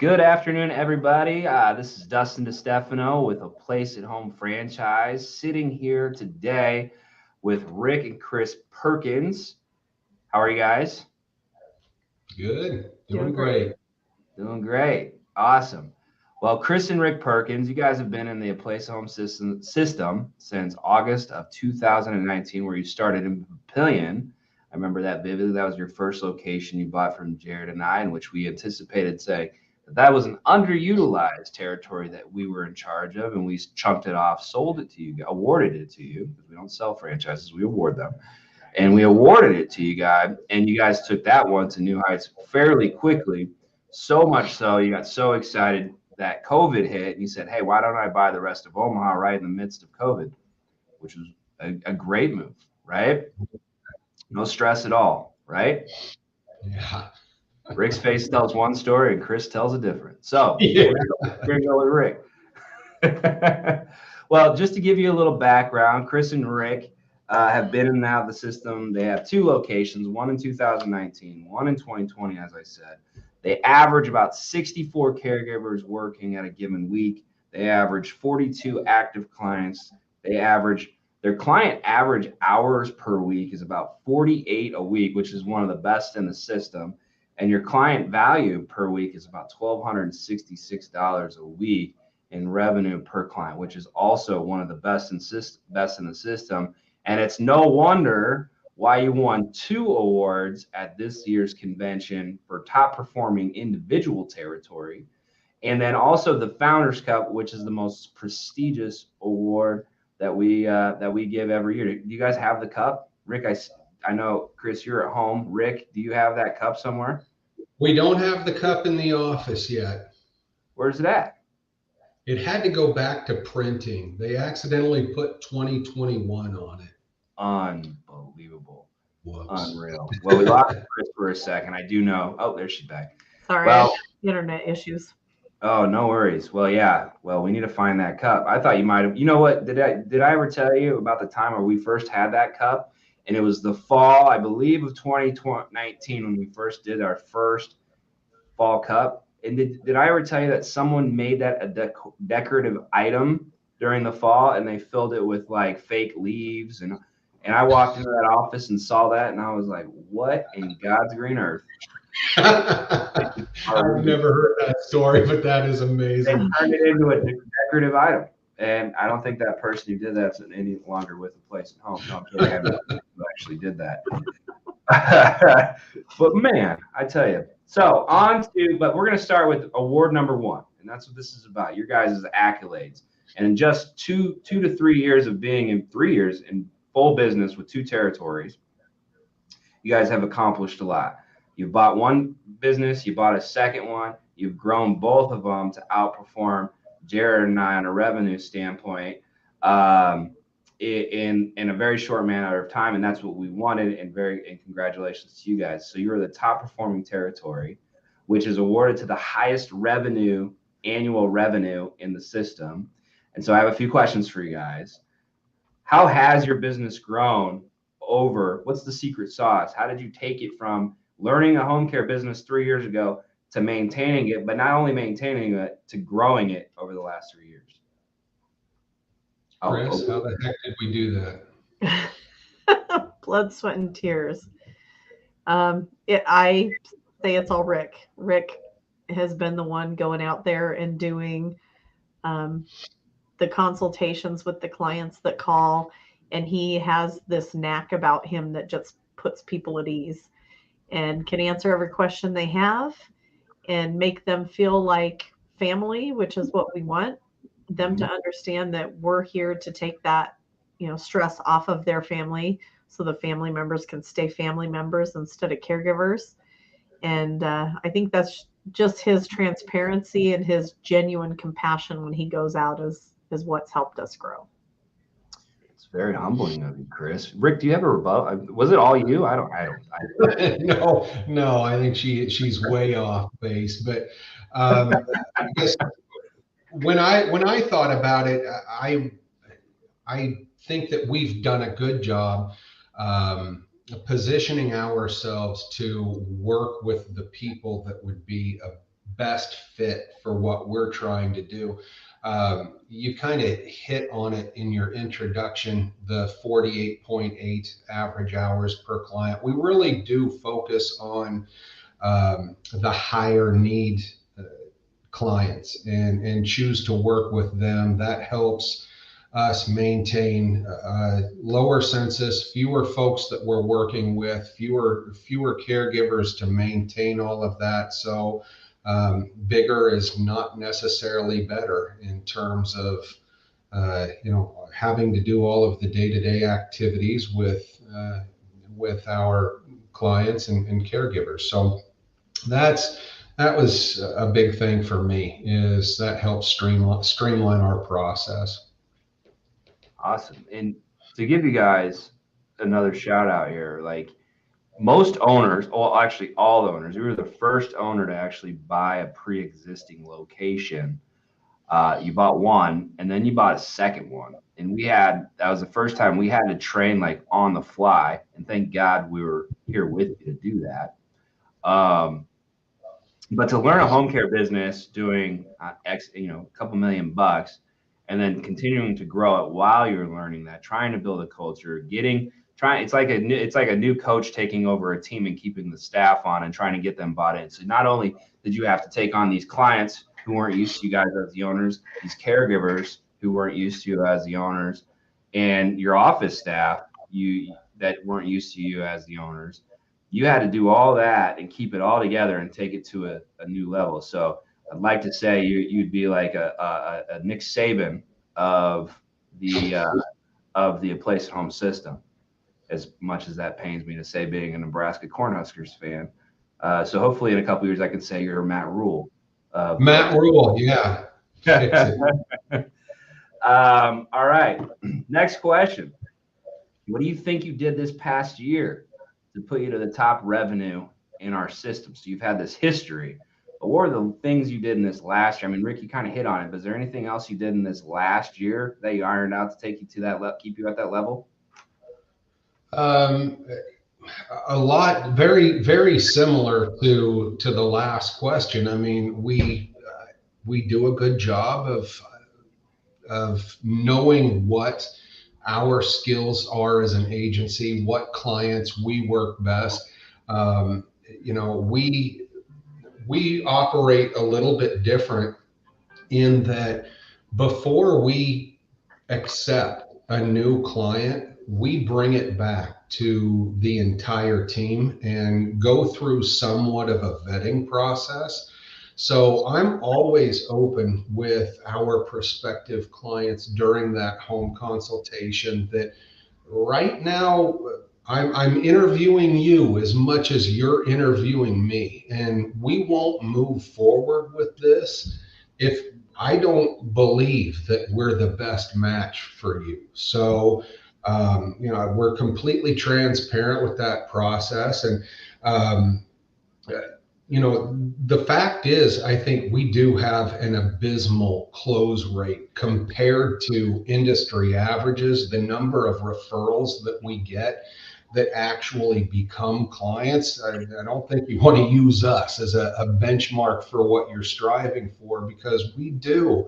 Good afternoon, everybody. This is Dustin Distefano with a Place at Home franchise, sitting here today with Rick and Kris Perkins. How are you guys? Good. Doing Doing great. Doing great. Awesome. Well, Kris and Rick Perkins, you guys have been in the Place at Home system since August of 2019, where you started in Papillion. I remember that vividly. That was your first location you bought from Jared and I, in which we anticipated saying that was an underutilized territory that we were in charge of, and we chunked it off, sold it to you, awarded it to you, because we don't sell franchises, we award them. And we awarded it to you guys, and you guys took that one to new heights fairly quickly. So much so, you got so excited that COVID hit, and you said, hey, why don't I buy the rest of Omaha right in the midst of COVID, which was a great move, right? No stress at all, right? Yeah. Rick's face tells one story and Kris tells a different. So Yeah. we're going to go with Rick. Well, just to give you a little background, Kris and Rick have been in and out of the system. They have two locations, one in 2019, one in 2020, as I said. They average about 64 caregivers working at a given week. They average 42 active clients. Their client average hours per week is about 48 a week, which is one of the best in the system. And your client value per week is about $1,266 a week in revenue per client, which is also one of the best in the system. And it's no wonder why you won 2 awards at this year's convention for top performing individual territory. And then also the Founders Cup, which is the most prestigious award that we give every year. Do you guys have the cup? Rick, I know, Kris, you're at home. Rick, do you have that cup somewhere? We don't have the cup in the office yet. Where's it at? It had to go back to printing. They accidentally put 2021 on it. Unbelievable. Whoops. Unreal. Well, we lost Kris for a second. I do know. Oh, there she's back. Sorry, Well, internet issues. oh, no worries. Well, yeah. Well, we need to find that cup. I thought you might have. You know what? Did I ever tell you about the time where we first had that cup? And it was the fall, I believe, of 2019 when we first did our first fall cup. And did I ever tell you that someone made that a decorative item during the fall, and they filled it with like fake leaves, and I walked into that office and saw that, and I was like, what in God's green earth? I've never heard that story, but that is They amazing. turned it into a decorative item. And I don't think that person who did that's any longer with the Place at Home. No, I'm kidding. I have no idea who actually did that. But man, I tell you. So but we're going to start with award number 1. And that's what this is about, your guys' accolades. And in just 2 to 3 years of being in 3 years in full business with 2 territories, you guys have accomplished a lot. You bought one business, you bought a second one, you've grown both of them to outperform Jared and I on a revenue standpoint in a very short amount of time, and that's what we wanted. And congratulations to you guys. So you're the top performing territory, which is awarded to the highest annual revenue in the system. And so I have a few questions for you guys. How has your business grown what's the secret sauce? How did you take it from learning a home care business 3 years ago to maintaining it, but not only maintaining it, to growing it over the last 3 years? Kris, how the heck did we do that? Blood, sweat, and tears. I say it's all Rick. Rick has been the one going out there and doing the consultations with the clients that call, and he has this knack about him that just puts people at ease and can answer every question they have and make them feel like family, which is what we want them to understand, that we're here to take that, stress off of their family so the family members can stay family members instead of caregivers. And I think that's just his transparency and his genuine compassion when he goes out is what's helped us grow. It's very humbling of you, Kris. Rick, do you have a rebuttal? Was it all you? I don't. No, I think she's way off base. But I guess when I thought about it, I think that we've done a good job positioning ourselves to work with the people that would be a best fit for what we're trying to do. You kind of hit on it in your introduction, the 48.8 average hours per client. We really do focus on the higher need clients and choose to work with them. That helps us maintain lower census, fewer folks that we're working with, fewer caregivers to maintain all of that. So bigger is not necessarily better in terms of having to do all of the day-to-day activities with our clients and caregivers. So that was a big thing for me, is that helps streamline our process. Awesome. And to give you guys another shout out here, like most owners, well, actually all owners, we were the first owner to actually buy a pre-existing location. You bought one and then you bought a second one. And that was the first time we had to train like on the fly. And thank God we were here with you to do that. But to learn a home care business doing a couple $1,000,000 and then continuing to grow it while you're learning that, trying to build a culture, it's like a new coach taking over a team and keeping the staff on and trying to get them bought in. So not only did you have to take on these clients who weren't used to you guys as the owners, these caregivers who weren't used to you as the owners, and your office staff that weren't used to you as the owners. You had to do all that and keep it all together and take it to a new level. So I'd like to say you'd be like a Nick Saban of the place at home system, as much as that pains me to say, being a Nebraska Cornhuskers fan. So hopefully in a couple of years I can say you're Matt Rule. Matt Rule, yeah. All right. Next question. What do you think you did this past year to put you to the top revenue in our system? So you've had this history, but what are the things you did in this last year? I mean, Rick, you kind of hit on it, but is there anything else you did in this last year that you ironed out to take you to that keep you at that level? A lot, very, very similar to the last question. I mean, we do a good job of knowing what our skills are as an agency, what clients we work best. We operate a little bit different in that before we accept a new client, we bring it back to the entire team and go through somewhat of a vetting process. So I'm always open with our prospective clients during that home consultation that right now I'm interviewing you as much as you're interviewing me, and we won't move forward with this if I don't believe that we're the best match for you. So we're completely transparent with that process. And the fact is, I think we do have an abysmal close rate compared to industry averages. The number of referrals that we get that actually become clients, I don't think you want to use us as a benchmark for what you're striving for, because we do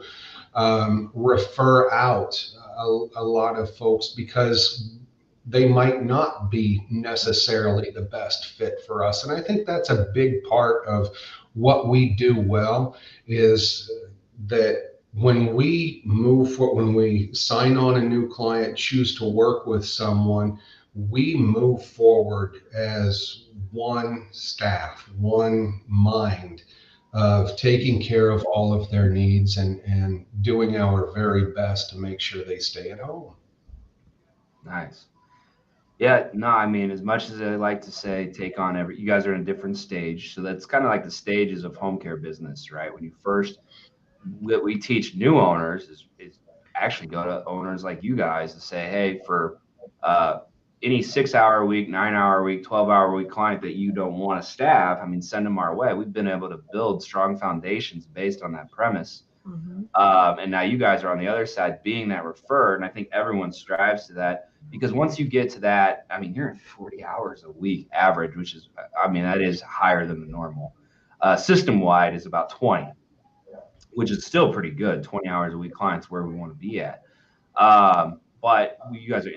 refer out a lot of folks because they might not be necessarily the best fit for us. And I think that's a big part of what we do well, is that when we when we sign on a new client, choose to work with someone, we move forward as one staff, one mind, of taking care of all of their needs and doing our very best to make sure they stay at home. Nice. Yeah, no, I mean, as much as I like to say, you guys are in a different stage. So that's kind of like the stages of home care business, right? When you first, what we teach new owners is actually go to owners like you guys and say, hey, for any 6-hour a week, 9-hour a week, 12-hour a week client that you don't want to staff, I mean, send them our way. We've been able to build strong foundations based on that premise. Mm-hmm. And now you guys are on the other side being that referred. And I think everyone strives to that, because once you get to that, I mean, you're at 40 hours a week average, which is, I mean, that is higher than the normal. System-wide is about 20, which is still pretty good. 20 hours a week clients where we want to be at. But you guys are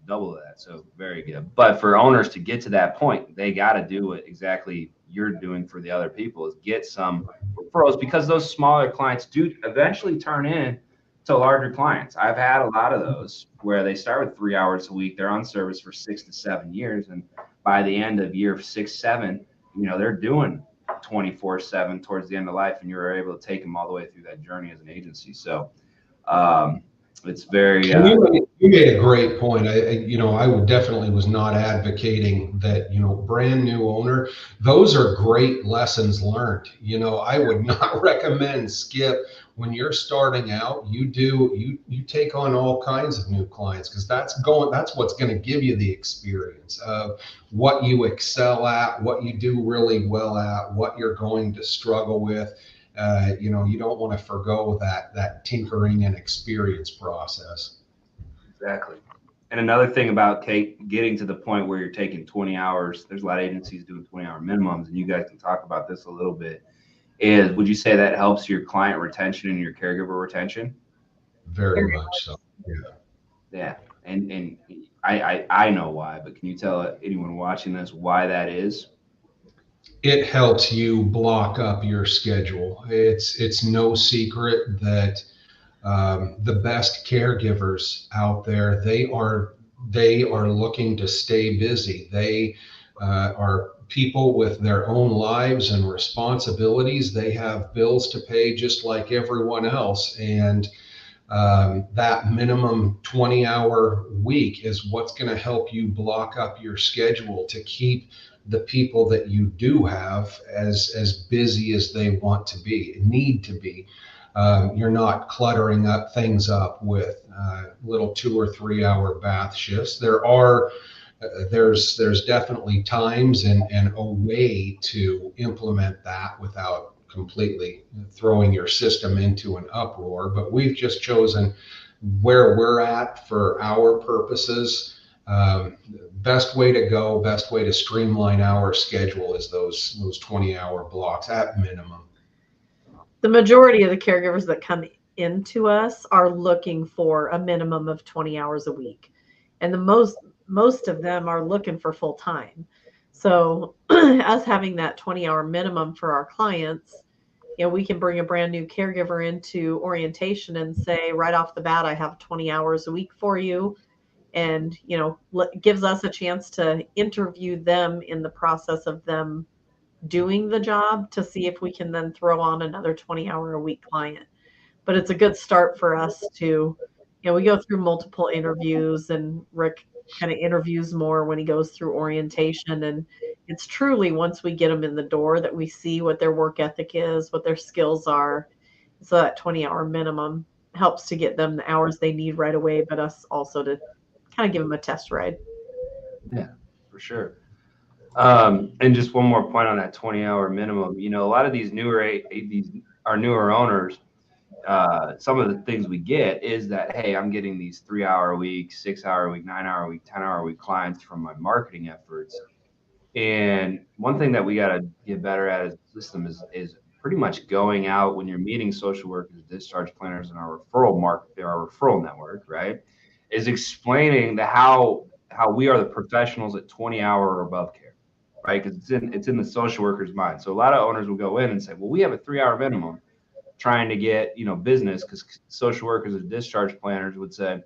double that, so very good. But for owners to get to that point, they got to do what exactly you're doing for the other people, is get some referrals, because those smaller clients do eventually turn in to larger clients. I've had a lot of those where they start with 3 hours a week, they're on service for 6 to 7 years, and by the end of year 6, 7, they're doing 24/7 towards the end of life, and you're able to take them all the way through that journey as an agency. So it's very. You made a great point. I definitely was not advocating that. Brand new owner. Those are great lessons learned. I would not recommend skip when you're starting out. You take on all kinds of new clients, because that's what's going to give you the experience of what you excel at, what you do really well at, what you're going to struggle with. You don't want to forgo that tinkering and experience process. Exactly. And another thing about getting to the point where you're taking 20 hours, there's a lot of agencies doing 20-hour minimums, and you guys can talk about this a little bit, would you say that helps your client retention and your caregiver retention? Very much so. Yeah. And I know why, but can you tell anyone watching this why that is? It helps you block up your schedule. It's no secret that the best caregivers out there, they are looking to stay busy. They are people with their own lives and responsibilities. They have bills to pay just like everyone else, and that minimum 20-hour week is what's going to help you block up your schedule to keep the people that you do have as busy as they need to be. You're not cluttering things up with little 2 or 3 hour bath shifts. There's definitely times and a way to implement that without completely throwing your system into an uproar. But we've just chosen where we're at for our purposes. Best way to streamline our schedule is those 20-hour blocks at minimum. The majority of the caregivers that come into us are looking for a minimum of 20 hours a week, and the most of them are looking for full time. So us having that 20-hour minimum for our clients, we can bring a brand new caregiver into orientation and say right off the bat, I have 20 hours a week for you. And, gives us a chance to interview them in the process of them doing the job to see if we can then throw on another 20-hour a week client. But it's a good start for us to, we go through multiple interviews, and Rick kind of interviews more when he goes through orientation. And it's truly once we get them in the door that we see what their work ethic is, what their skills are. So that 20-hour minimum helps to get them the hours they need right away, but us also to kind of give them a test ride. Yeah, for sure. And just one more point on that 20-hour minimum. A lot of these newer owners, some of the things we get is that, hey, I'm getting these 3-hour a week, 6-hour a week, 9-hour a week, 10-hour a week clients from my marketing efforts. And one thing that we got to get better at as a system is pretty much going out when you're meeting social workers, discharge planners, and our referral network, right? Is explaining how we are the professionals at 20-hour or above care, right? Because it's in the social worker's mind. So a lot of owners will go in and say, well, we have a 3-hour minimum, trying to get business, because social workers and discharge planners would say,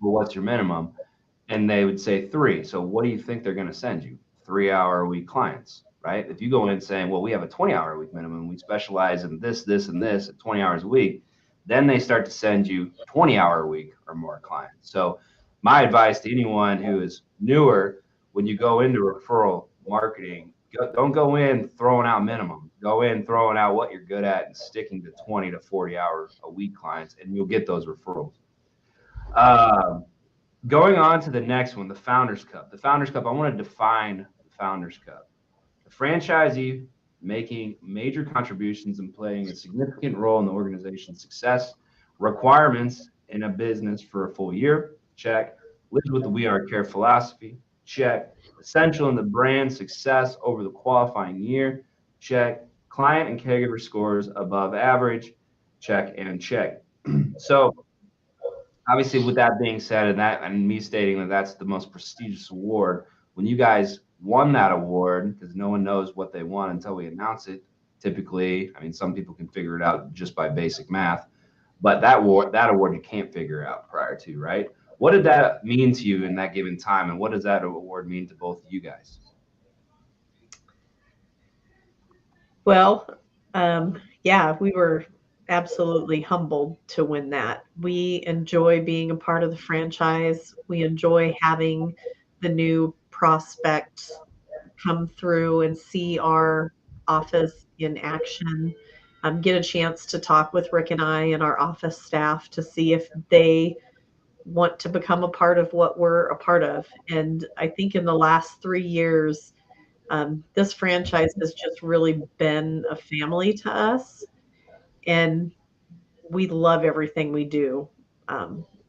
well, what's your minimum? And they would say 3. So what do you think they're going to send you? 3-hour a week clients, right? If you go in saying, well, we have a 20-hour a week minimum, we specialize in this, and this at 20 hours a week, then they start to send you 20-hour a week or more clients. So my advice to anyone who is newer, when you go into referral marketing, don't go in throwing out minimum. Go in throwing out what you're good at and sticking to 20 to 40 hours a week clients, and you'll get those referrals. Going on to the next one, the Founders Cup. The Founders Cup, I want to define the Founders Cup. The franchisee making major contributions and playing a significant role in the organization's success. Requirements in a business for a full year, check. Lives with the We Are Care philosophy, check. Essential in the brand success over the qualifying year, check. Client and caregiver scores above average, check and check. So obviously, with that being said, and me stating that that's the most prestigious award, when you guys won that award, because no one knows what they won until we announce it. Typically, I mean, some people can figure it out just by basic math, but that award you can't figure out prior to, right? What did that mean to you in that given time, and what does that award mean to both of you guys? Well, yeah, we were absolutely humbled to win that. We enjoy being a part of the franchise. We enjoy having the new prospects come through and see our office in action. Get a chance to talk with Rick and I and our office staff to see if they want to become a part of what we're a part of. And I think in the last 3 years, this franchise has just really been a family to us, and we love everything we do,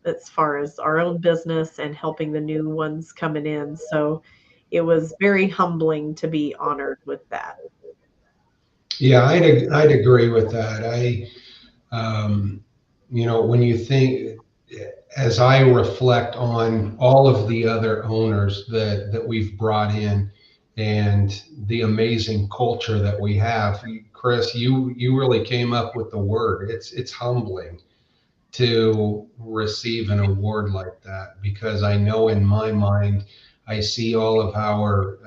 as far as our own business and helping the new ones coming in. So it was very humbling to be honored with that. Yeah, I'd agree with that. When you think, as I reflect on all of the other owners that we've brought in and the amazing culture that we have, Kris, you really came up with the word. It's humbling to receive an award like that, because I know in my mind, I see all of our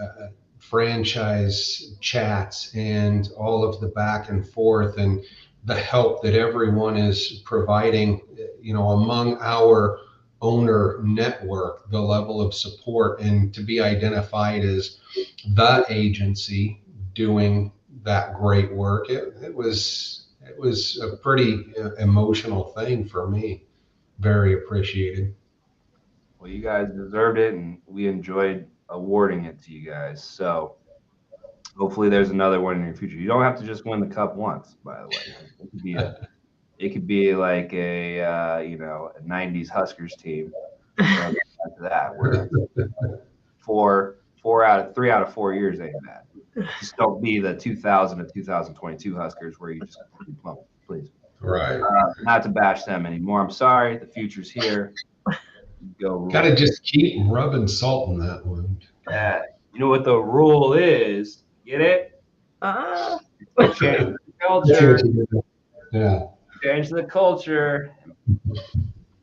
franchise chats and all of the back and forth and the help that everyone is providing, among our owner network, the level of support, and to be identified as the agency doing that great work. It was a pretty emotional thing for me. Very appreciated. Well, you guys deserved it, and we enjoyed awarding it to you guys. So hopefully, there's another one in your future. You don't have to just win the cup once, by the way. It could be like a '90s Huskers team. After that, where 3 out of 4 years ain't bad. Just don't be the 2000 to 2022 Huskers where you just completely plummet, please. Right. Not to bash them anymore. I'm sorry. The future's here. Go rule. Gotta just keep rubbing salt in that wound. Yeah. You know what the rule is? Get it? Change the culture. Yeah. Change the culture.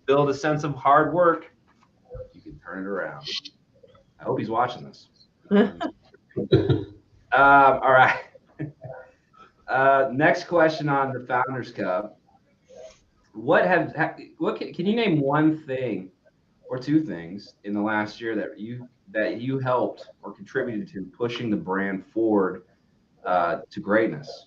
Build a sense of hard work. You can turn it around. I hope he's watching this. All right. Next question on the Founders Cup. Can you name one thing or two things in the last year that you helped or contributed to pushing the brand forward to greatness?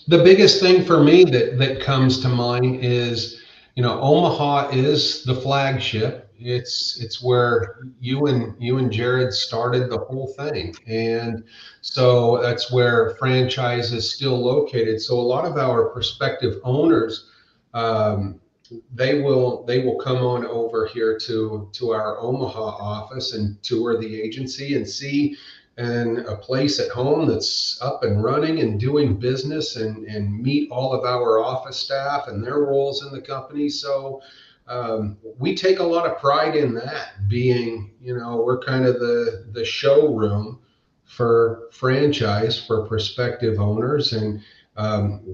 The biggest thing for me that comes to mind is, Omaha is the flagship. It's where you and Jared started the whole thing, and so that's where franchise is still located. So a lot of our prospective owners, they will come on over here to our Omaha office and tour the agency and see and a place at home that's up and running and doing business, and meet all of our office staff and their roles in the company. So we take a lot of pride in that, being, we're kind of the showroom for franchise for prospective owners, and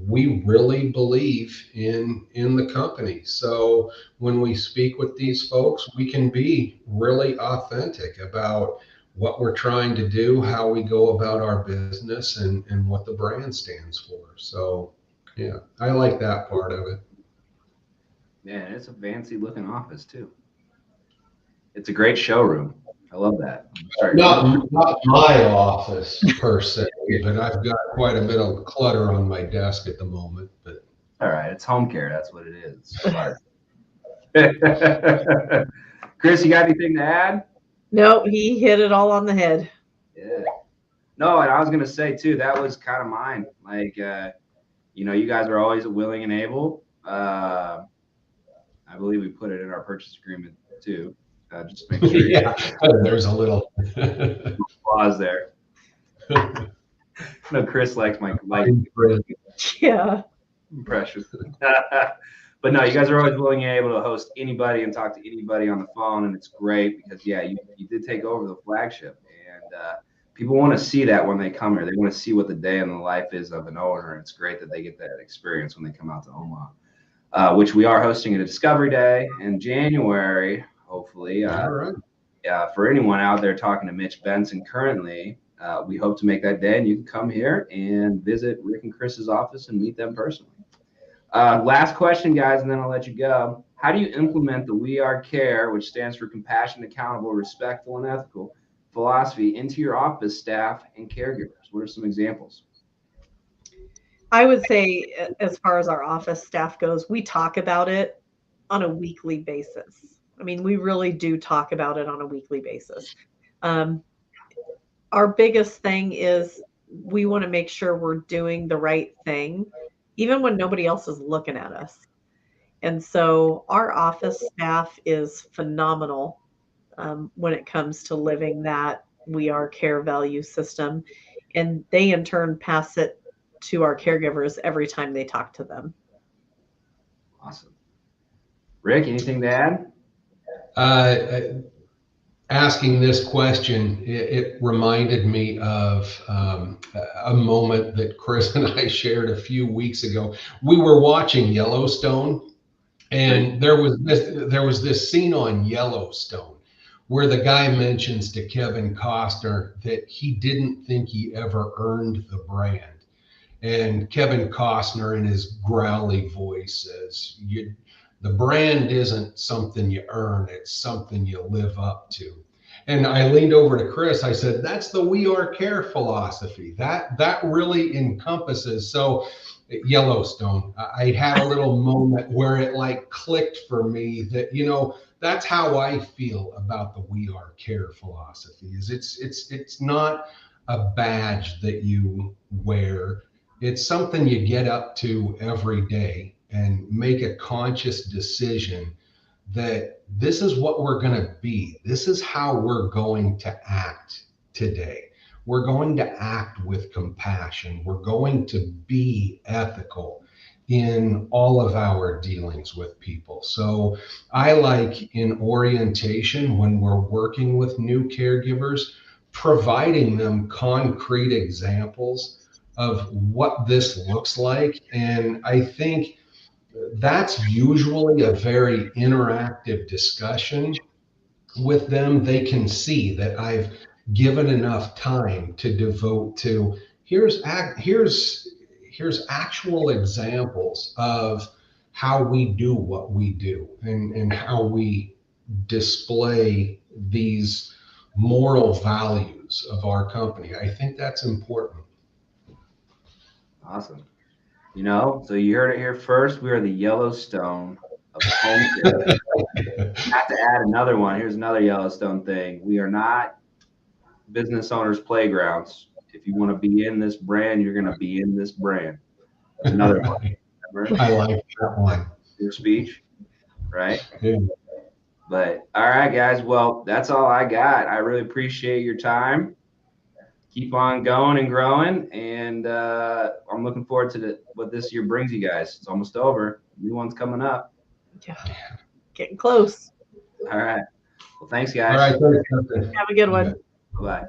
we really believe in the company. So when we speak with these folks, we can be really authentic about what we're trying to do, how we go about our business, and what the brand stands for. So yeah, I like that part of it. Yeah, and it's a fancy looking office too. It's a great showroom. I love that. Not my office per se, but I've got quite a bit of clutter on my desk at the moment. But all right, it's home care. That's what it is. Kris, you got anything to add? No, he hit it all on the head. Yeah. No, and I was gonna say too, that was kind of mine. Like, you guys are always willing and able. I believe we put it in our purchase agreement too. Just make sure. Yeah, there's a little pause there. No, Kris likes my Yeah. precious. But no, you guys are always willing and able to host anybody and talk to anybody on the phone, and it's great because yeah, you did take over the flagship, and people want to see that when they come here. They want to see what the day in the life is of an owner. It's great that they get that experience when they come out to Omaha, which we are hosting a Discovery Day in January, hopefully. All right. For anyone out there talking to Mitch Benson currently, we hope to make that day, and you can come here and visit Rick and Kris's office and meet them personally. Last question, guys, and then I'll let you go. How do you implement the We Are Care, which stands for compassionate, accountable, respectful, and ethical philosophy into your office staff and caregivers? What are some examples? I would say, as far as our office staff goes, we talk about it on a weekly basis. I mean, we really do talk about it on a weekly basis. Our biggest thing is we want to make sure we're doing the right thing, even when nobody else is looking at us. And so our office staff is phenomenal when it comes to living that We Are Care value system. And they, in turn, pass it to our caregivers every time they talk to them. Awesome. Rick, anything to add? Asking this question, it reminded me of a moment that Kris and I shared a few weeks ago. We were watching Yellowstone, and there was this scene on Yellowstone where the guy mentions to Kevin Costner that he didn't think he ever earned the brand. And Kevin Costner, in his growly voice, says, the brand isn't something you earn, it's something you live up to. And I leaned over to Kris. I said, that's the We Are Care philosophy. That really encompasses. So Yellowstone, I had a little moment where it like clicked for me that, that's how I feel about the We Are Care philosophy. Is it's not a badge that you wear. It's something you get up to every day and make a conscious decision that this is what we're going to be. This is how we're going to act today. We're going to act with compassion. We're going to be ethical in all of our dealings with people. So I like in orientation, when we're working with new caregivers, providing them concrete examples of what this looks like. And I think that's usually a very interactive discussion with them. They can see that I've given enough time to devote to here's actual examples of how we do what we do and how we display these moral values of our company. I think that's important. Awesome. So you heard it here first. We are the Yellowstone of home care. Have to add another one. Here's another Yellowstone thing. We are not business owners' playgrounds. If you want to be in this brand, you're going to be in this brand. That's another one. Remember? I like that one. Your speech, right? Yeah. But all right, guys. Well, that's all I got. I really appreciate your time. Keep on going and growing, and I'm looking forward to what this year brings you guys. It's almost over. New one's coming up. Yeah, getting close. All right. Well, thanks, guys. All right. Have a good one. Bye.